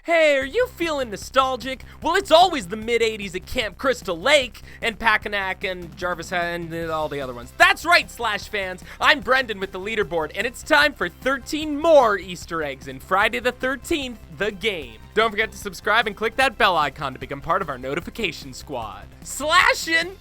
Hey, are you feeling nostalgic? Well, it's always the mid-80s at Camp Crystal Lake, and Packanack, and Jarvis, and all the other ones. That's right, Slash fans! I'm Brendan with the Leaderboard, and it's time for 13 more Easter eggs in Friday the 13th, the game. Don't forget to subscribe and click that bell icon to become part of our notification squad. Slashin'!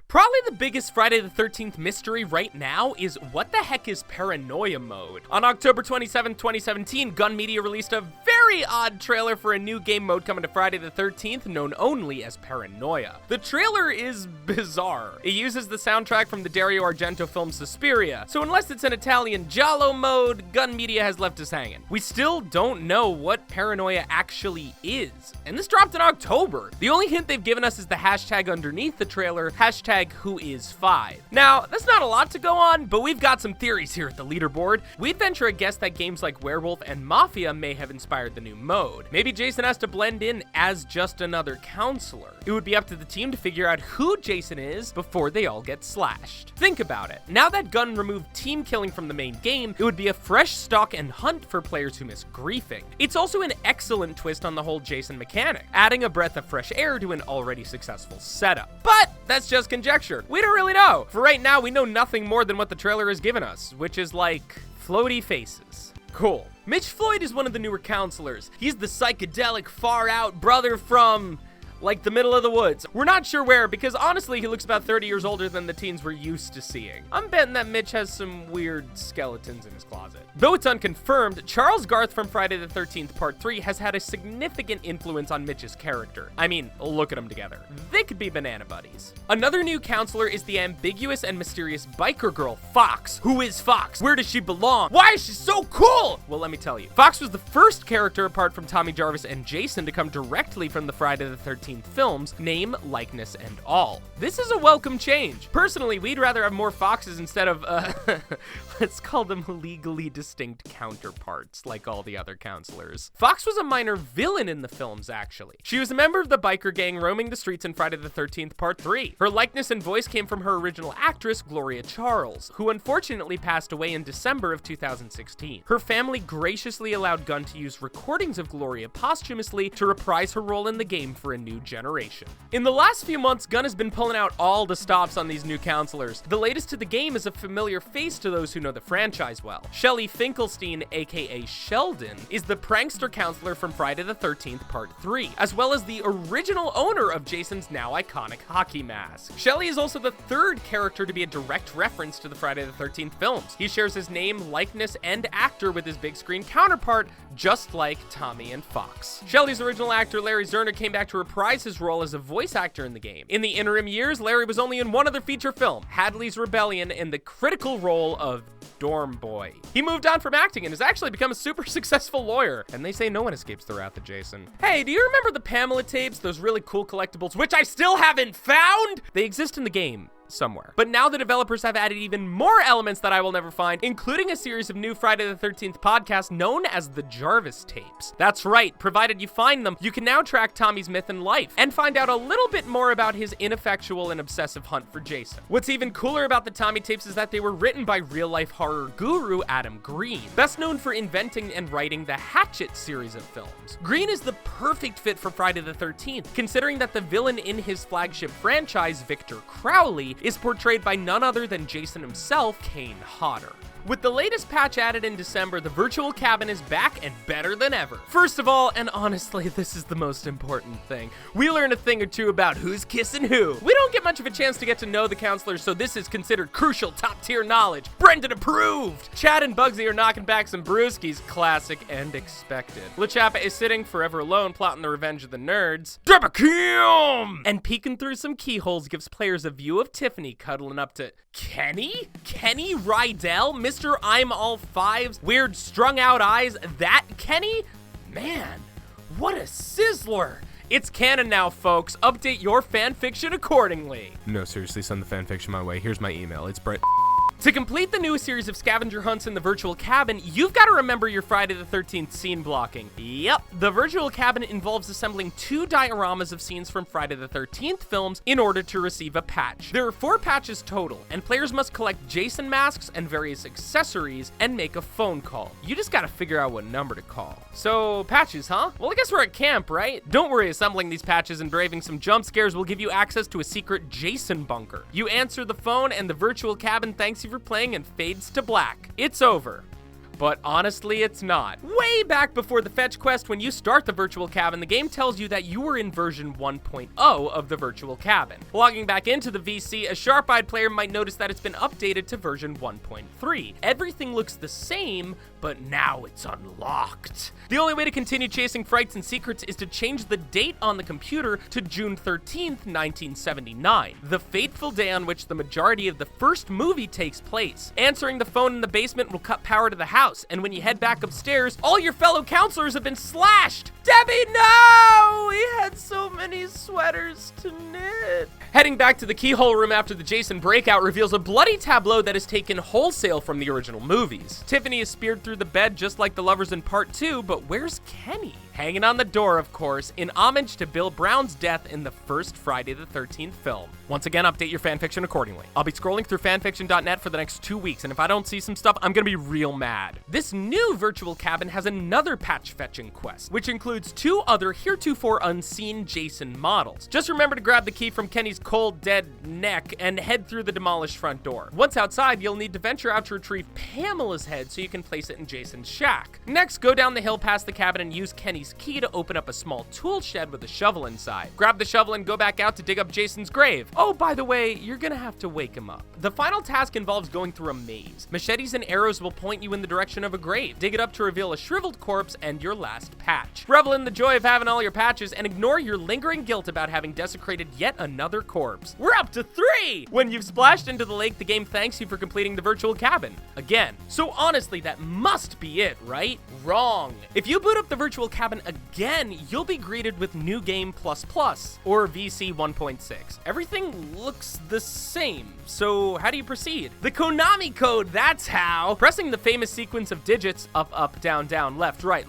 Probably the biggest Friday the 13th mystery right now is what the heck is Paranoia Mode? On October 27, 2017, Gun Media released a very odd trailer for a new game mode coming to Friday the 13th, known only as Paranoia. The trailer is bizarre. It uses the soundtrack from the Dario Argento film Suspiria, so unless it's an Italian giallo mode, Gun Media has left us hanging. We still don't know what Paranoia actually is, and this dropped in October. The only hint they've given us is the hashtag underneath the trailer, hashtag #WhoIs5. Now, that's not a lot to go on, but we've got some theories here at the Leaderboard. We'd venture a guess that games like Werewolf and Mafia may have inspired the new mode. Maybe Jason has to blend in as just another counselor. It would be up to the team to figure out who Jason is before they all get slashed. Think about it. Now that Gun removed team killing from the main game, it would be a fresh stalk and hunt for players who miss griefing. It's also an excellent twist on the whole Jason mechanic, adding a breath of fresh air to an already successful setup. But that's just conjecture. We don't really know. For right now, we know nothing more than what the trailer has given us, which is like floaty faces. Cool. Mitch Floyd is one of the newer counselors. He's the psychedelic, far-out brother from, like, the middle of the woods. We're not sure where, because honestly, he looks about 30 years older than the teens we're used to seeing. I'm betting that Mitch has some weird skeletons in his closet. Though it's unconfirmed, Charles Garth from Friday the 13th Part 3 has had a significant influence on Mitch's character. I mean, look at them together. They could be banana buddies. Another new counselor is the ambiguous and mysterious biker girl, Fox. Who is Fox? Where does she belong? Why is she so cool? Well, let me tell you. Fox was the first character, apart from Tommy Jarvis and Jason, to come directly from the Friday the 13th films, name, likeness, and all. This is a welcome change. Personally, we'd rather have more Foxes instead of, let's call them legally distinct counterparts, like all the other counselors. Fox was a minor villain in the films, actually. She was a member of the biker gang roaming the streets in Friday the 13th Part 3. Her likeness and voice came from her original actress, Gloria Charles, who unfortunately passed away in December of 2016. Her family graciously allowed Gunn to use recordings of Gloria posthumously to reprise her role in the game for a new generation. In the last few months, Gunn has been pulling out all the stops on these new counselors. The latest to the game is a familiar face to those who know the franchise well. Shelley Finkelstein, aka Sheldon, is the prankster counselor from Friday the 13th Part 3, as well as the original owner of Jason's now iconic hockey mask. Shelley is also the third character to be a direct reference to the Friday the 13th films. He shares his name, likeness, and actor with his big screen counterpart, just like Tommy and Fox. Shelley's original actor, Larry Zerner, came back to reprise his role as a voice actor in the game. In the interim years, Larry was only in one other feature film, Hadley's Rebellion, in the critical role of Dorm Boy. He moved on from acting and has actually become a super successful lawyer. And they say no one escapes the wrath of Jason. Hey, do you remember the Pamela tapes? Those really cool collectibles, which I still haven't found? They exist in the game somewhere. But now the developers have added even more elements that I will never find, including a series of new Friday the 13th podcasts known as the Jarvis tapes. That's right, provided you find them, you can now track Tommy's myth and life, and find out a little bit more about his ineffectual and obsessive hunt for Jason. What's even cooler about the Tommy tapes is that they were written by real-life horror guru Adam Green, best known for inventing and writing the Hatchet series of films. Green is the perfect fit for Friday the 13th, considering that the villain in his flagship franchise, Victor Crowley, is portrayed by none other than Jason himself, Kane Hodder. With the latest patch added in December, the virtual cabin is back and better than ever. First of all, and honestly, this is the most important thing, we learn a thing or two about who's kissing who. We don't get much of a chance to get to know the counselors, so this is considered crucial top-tier knowledge. Brendan approved! Chad and Bugsy are knocking back some brewskis, classic and expected. LeChapa is sitting forever alone, plotting the revenge of the nerds. Kim! And peeking through some keyholes gives players a view of Tiffany cuddling up to Kenny? Kenny Rydell? Mr. I'm all fives? Weird strung out eyes? That Kenny? Man, what a sizzler! It's canon now, folks. Update your fanfiction accordingly. No, seriously, send the fanfiction my way. Here's my email. It's Brett. To complete the newest series of scavenger hunts in the virtual cabin, you've got to remember your Friday the 13th scene blocking. Yep, the virtual cabin involves assembling 2 dioramas of scenes from Friday the 13th films in order to receive a patch. There are 4 patches total, and players must collect Jason masks and various accessories and make a phone call. You just gotta figure out what number to call. So, patches, huh? Well, I guess we're at camp, right? Don't worry, assembling these patches and braving some jump scares will give you access to a secret Jason bunker. You answer the phone and the virtual cabin thanks you for playing and fades to black. It's over. But honestly, it's not. Way back before the fetch quest, when you start the virtual cabin, the game tells you that you were in version 1.0 of the virtual cabin. Logging back into the VC, a sharp-eyed player might notice that it's been updated to version 1.3. Everything looks the same, but now it's unlocked. The only way to continue chasing frights and secrets is to change the date on the computer to June 13th, 1979, the fateful day on which the majority of the first movie takes place. Answering the phone in the basement will cut power to the house, and when you head back upstairs, all your fellow counselors have been slashed. Debbie, no! We had so many sweaters to knit. Heading back to the keyhole room after the Jason breakout reveals a bloody tableau that is taken wholesale from the original movies. Tiffany is speared through the bed just like the lovers in part 2, but where's Kenny? Hanging on the door, of course, in homage to Bill Brown's death in the first Friday the 13th film. Once again, update your fanfiction accordingly. I'll be scrolling through fanfiction.net for the next 2 weeks, and if I don't see some stuff, I'm gonna be real mad. This new virtual cabin has another patch fetching quest, which includes 2 other heretofore unseen Jason models. Just remember to grab the key from Kenny's cold, dead neck and head through the demolished front door. Once outside, you'll need to venture out to retrieve Pamela's head so you can place it in Jason's shack. Next, go down the hill past the cabin and use Kenny's key to open up a small tool shed with a shovel inside. Grab the shovel and go back out to dig up Jason's grave. Oh, by the way, you're gonna have to wake him up. The final task involves going through a maze. Machetes and arrows will point you in the direction of a grave. Dig it up to reveal a shriveled corpse and your last patch. Revel in the joy of having all your patches and ignore your lingering guilt about having desecrated yet another corpse. We're up to 3! When you've splashed into the lake, the game thanks you for completing the virtual cabin. Again. So honestly, that must be it, right? Wrong. If you boot up the virtual cabin again, you'll be greeted with New Game++ or VC 1.6. Everything looks the same, so how do you proceed? The Konami code, that's how! Pressing the famous sequence of digits, up, up, down, down, left, right,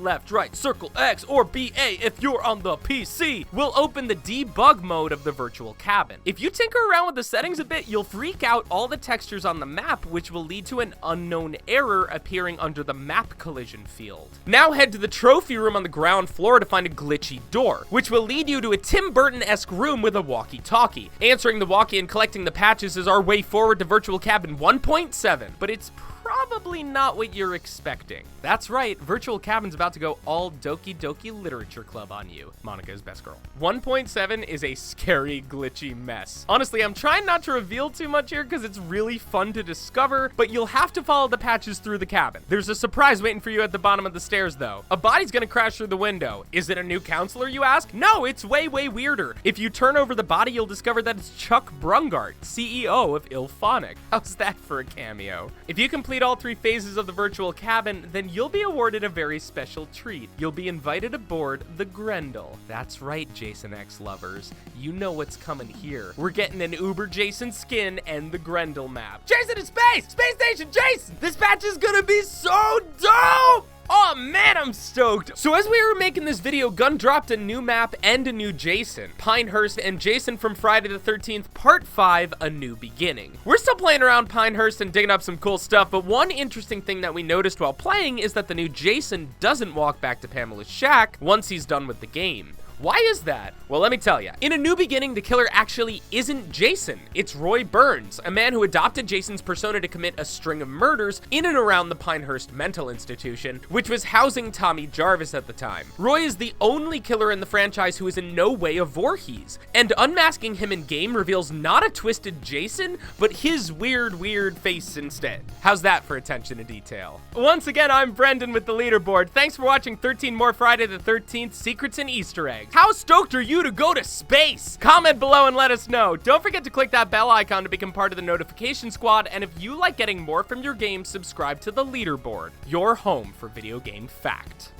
circle X, or BA if you're on the PC, will open the debug mode of the virtual cabin. If you tinker around with the settings a bit, you'll freak out all the textures on the map, which will lead to an unknown error appearing under the map collision field. Now head to the trophy room on the ground floor to find a glitchy door, which will lead you to a Tim Burton-esque room with a walkie-talkie. Answering the walkie and collecting the patches is our way forward to Virtual Cabin 1.7, but it's probably not what you're expecting. That's right, Virtual Cabin's about to go all Doki Doki Literature Club on you. Monica's best girl. 1.7 is a scary, glitchy mess. Honestly, I'm trying not to reveal too much here because it's really fun to discover, but you'll have to follow the patches through the cabin. There's a surprise waiting for you at the bottom of the stairs, though. A body's gonna crash through the window. Is it a new counselor, you ask? No, it's way, way weirder. If you turn over the body, you'll discover that it's Chuck Brungart, CEO of Ilphonic. How's that for a cameo? If you complete all 3 phases of the virtual cabin, then you'll be awarded a very special treat. You'll be invited aboard the Grendel. That's right, Jason X lovers. You know what's coming here. We're getting an Uber Jason skin and the Grendel map. Jason in space! Space Station Jason! This patch is gonna be so dope! Oh man, I'm stoked! So as we were making this video, Gunn dropped a new map and a new Jason. Pinehurst and Jason from Friday the 13th, Part 5, A New Beginning. We're still playing around Pinehurst and digging up some cool stuff, but one interesting thing that we noticed while playing is that the new Jason doesn't walk back to Pamela's shack once he's done with the game. Why is that? Well, let me tell you. In A New Beginning, the killer actually isn't Jason. It's Roy Burns, a man who adopted Jason's persona to commit a string of murders in and around the Pinehurst mental institution, which was housing Tommy Jarvis at the time. Roy is the only killer in the franchise who is in no way a Voorhees, and unmasking him in game reveals not a twisted Jason, but his weird face instead. How's that for attention to detail? Once again, I'm Brendan with the Leaderboard. Thanks for watching 13 more Friday the 13th secrets and Easter eggs. How stoked are you to go to space? Comment below and let us know. Don't forget to click that bell icon to become part of the notification squad, and if you like getting more from your game, subscribe to the Leaderboard, your home for video game fact.